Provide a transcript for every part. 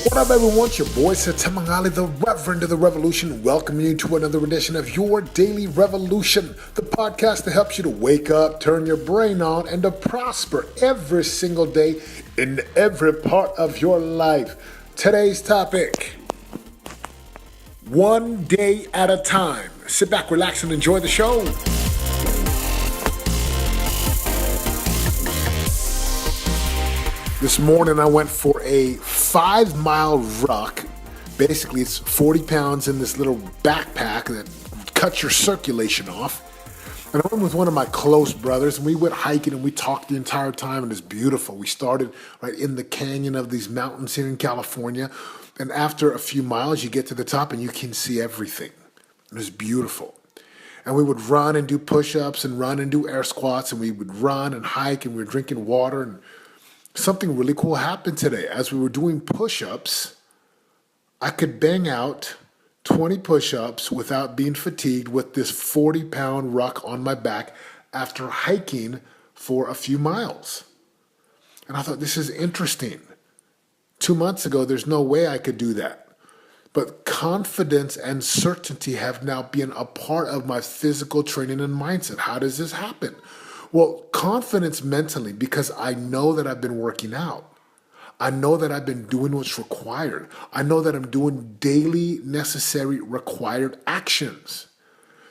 What up, everyone? It's your boy, Satamangali, the Reverend of the Revolution, welcoming you to another edition of Your Daily Revolution, the podcast that helps you to wake up, turn your brain on, and to prosper every single day in every part of your life. Today's topic, one day at a time. Sit back, relax, and enjoy the show. This morning I went for a 5-mile ruck. Basically, it's 40 pounds in this little backpack that cuts your circulation off. And I went with one of my close brothers, and we went hiking and we talked the entire time, and it's beautiful. We started right in the canyon of these mountains here in California. And after a few miles, you get to the top and you can see everything. It was beautiful. And we would run and do push-ups and run and do air squats, and we would run and hike, and we were drinking water. And something really cool happened today. As we were doing push-ups, I could bang out 20 push-ups without being fatigued with this 40-pound ruck on my back after hiking for a few miles. And I thought, this is interesting. 2 months ago, there's no way I could do that. But confidence and certainty have now been a part of my physical training and mindset. How does this happen? Well, confidence mentally, because I know that I've been working out. I know that I've been doing what's required. I know that I'm doing daily necessary required actions.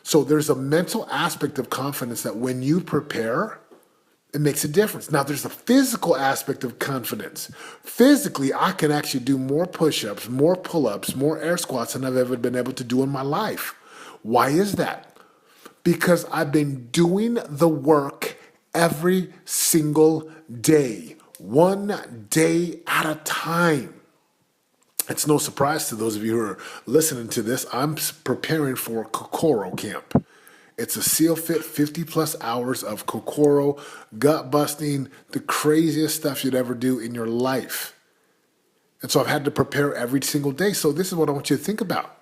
So there's a mental aspect of confidence that when you prepare, it makes a difference. Now, there's a physical aspect of confidence. Physically, I can actually do more push-ups, more pull-ups, more air squats than I've ever been able to do in my life. Why is that? Because I've been doing the work every single day, one day at a time. It's no surprise to those of you who are listening to this, I'm preparing for Kokoro camp. It's a SEAL Fit 50 plus hours of Kokoro, gut busting, the craziest stuff you'd ever do in your life. And so I've had to prepare every single day. So this is what I want you to think about.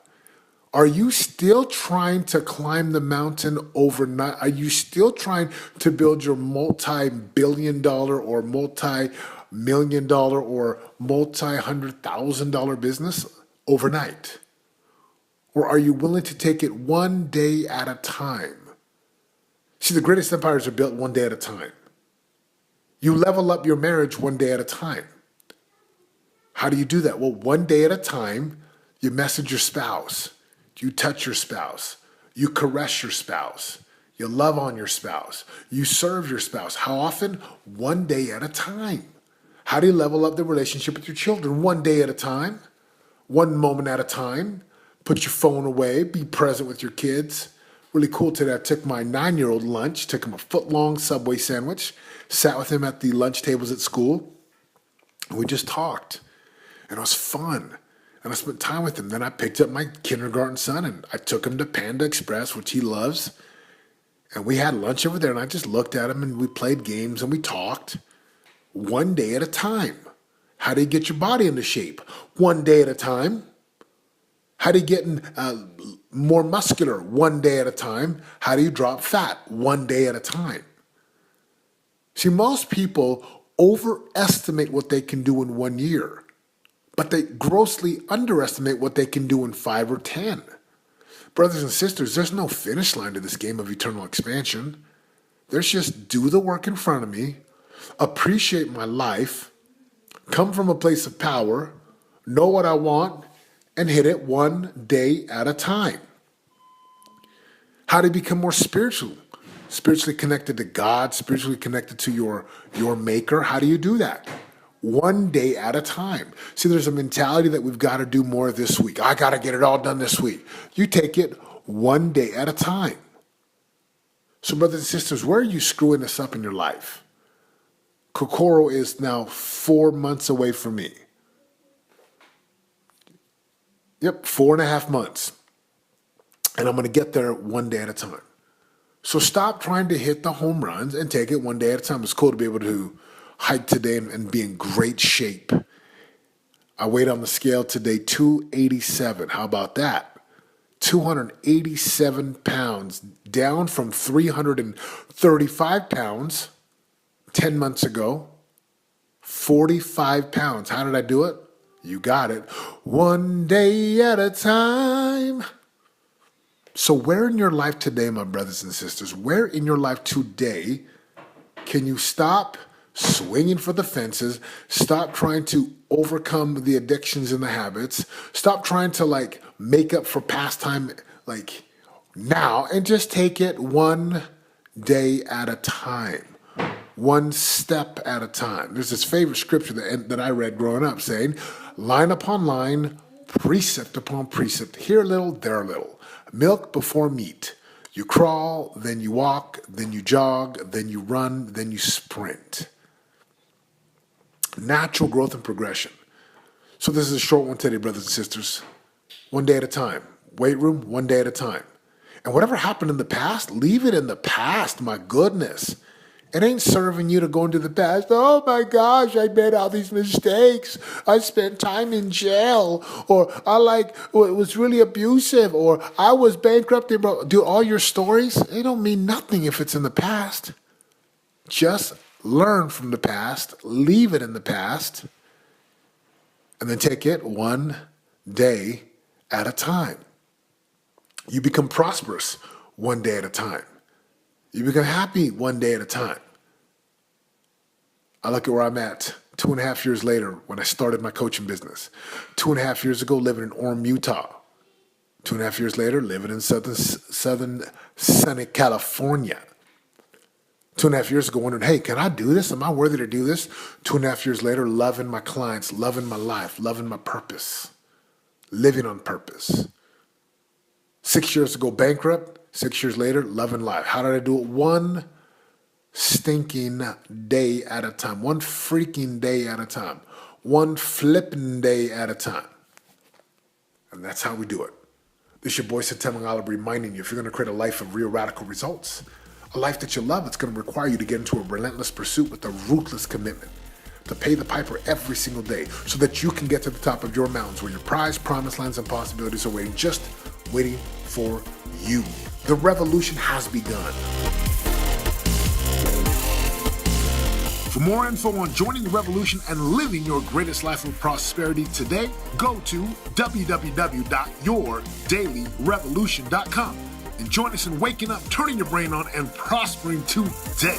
Are you still trying to climb the mountain overnight? Are you still trying to build your multi-billion-dollar or multi-million-dollar or multi-$100,000 business overnight? Or are you willing to take it one day at a time? See, the greatest empires are built one day at a time. You level up your marriage one day at a time. How do you do that? Well, one day at a time, you message your spouse. You touch your spouse. You caress your spouse. You love on your spouse. You serve your spouse. How often? One day at a time. How do you level up the relationship with your children? One day at a time. One moment at a time. Put your phone away. Be present with your kids. Really cool today. I took my 9-year-old lunch, took him a foot-long Subway sandwich, sat with him at the lunch tables at school, and we just talked. And it was fun. And I spent time with him. Then I picked up my kindergarten son and I took him to Panda Express, which he loves. And we had lunch over there and I just looked at him and we played games and we talked. One day at a time. How do you get your body into shape? One day at a time. How do you get more muscular? One day at a time. How do you drop fat? One day at a time. See, most people overestimate what they can do in 1 year. But they grossly underestimate what they can do in 5 or 10. Brothers and sisters, there's no finish line to this game of eternal expansion. There's just do the work in front of me, appreciate my life, come from a place of power, know what I want, and hit it one day at a time. How do you become more spiritual? Spiritually connected to God, spiritually connected to your maker. How do you do that? One day at a time. See, there's a mentality that we've got to do more this week. I got to get it all done this week. You take it one day at a time. So brothers and sisters, where are you screwing this up in your life? Kokoro is now 4 months away from me. Yep, 4.5 months. And I'm going to get there one day at a time. So stop trying to hit the home runs and take it one day at a time. It's cool to be able to hike today and be in great shape. I weighed on the scale today 287. How about that? 287 pounds, down from 335 pounds 10 months ago. 45 pounds. How did I do it? You got it. One day at a time. So where in your life today, my brothers and sisters, where in your life today can you stop swinging for the fences, stop trying to overcome the addictions and the habits, stop trying to make up for past time now, and just take it one day at a time, one step at a time. There's this favorite scripture that I read growing up saying, line upon line, precept upon precept, here a little, there a little, milk before meat. You crawl, then you walk, then you jog, then you run, then you sprint. Natural growth and progression. So this is a short one today, brothers and sisters. One day at a time. Weight room, one day at a time. And whatever happened in the past, leave it in the past, my goodness. It ain't serving you to go into the past. Oh my gosh, I made all these mistakes. I spent time in jail. Or it was really abusive. Or I was bankrupted. Bro, dude, all your stories, they don't mean nothing if it's in the past. Just learn from the past, leave it in the past, and then take it one day at a time. You become prosperous one day at a time. You become happy one day at a time. I look at where I'm at 2.5 years later when I started my coaching business. 2.5 years ago, living in Orem, Utah. 2.5 years later, living in southern sunny California. 2.5 years ago, wondering, hey, can I do this? Am I worthy to do this? 2.5 years later, loving my clients, loving my life, loving my purpose, living on purpose. 6 years ago, bankrupt. 6 years later, loving life. How did I do it? One stinking day at a time. One freaking day at a time. One flipping day at a time. And that's how we do it. This is your boy, Satem Olive, reminding you, if you're going to create a life of real radical results, a life that you love, it's going to require you to get into a relentless pursuit with a ruthless commitment to pay the piper every single day so that you can get to the top of your mountains where your prize, promised lands, and possibilities are waiting for you. The revolution has begun. For more info on joining the revolution and living your greatest life of prosperity today, go to www.yourdailyrevolution.com and join us in waking up, turning your brain on, and prospering today.